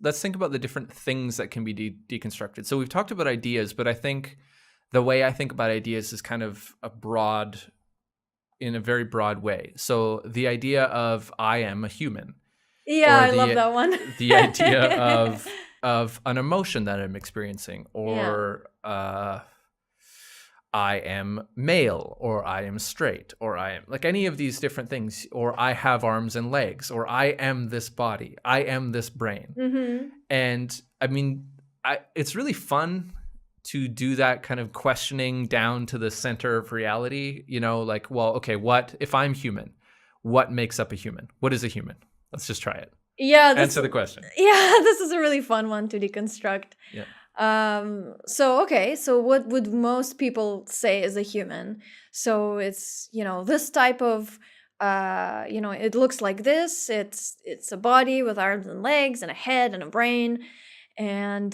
let's think about the different things that can be deconstructed. So we've talked about ideas, but I think the way I think about ideas is kind of in a very broad way. So the idea of I am a human, Yeah, or I love that one. the idea of an emotion that I'm experiencing, Yeah. or I am male, or I am straight, or I am like any of these different things, or I have arms and legs, or I am this body, I am this brain. Mm-hmm. And I mean, it's really fun to do that kind of questioning down to the center of reality, like, well, okay, what if I'm human? What makes up a human? What is a human? Let's just try it. Yeah, Answer the question. yeah, this is a really fun one to deconstruct. Yeah. So what would most people say is a human? So it's, this type of, it looks like this. It's a body with arms and legs and a head and a brain. And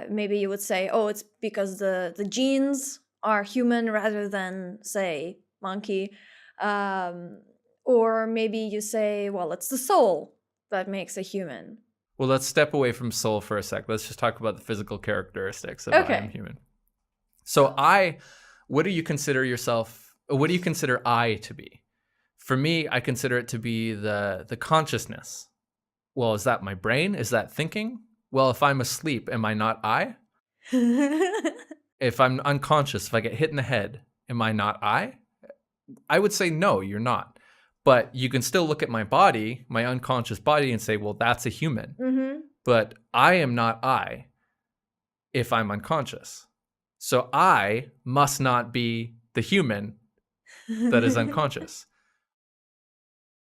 maybe you would say, oh, it's because the genes are human rather than, say, monkey. Or maybe you say, well, it's the soul that makes a human. Well, let's step away from soul for a sec. Let's just talk about the physical characteristics of I am human. So what do you consider I to be? For me, I consider it to be the consciousness. Well, is that my brain? Is that thinking? Well, if I'm asleep, am I not I? If I'm unconscious, if I get hit in the head, am I not I? I would say no, you're not. But you can still look at my body, my unconscious body, and say, well, that's a human. Mm-hmm. But I am not I if I'm unconscious. So I must not be the human that is unconscious.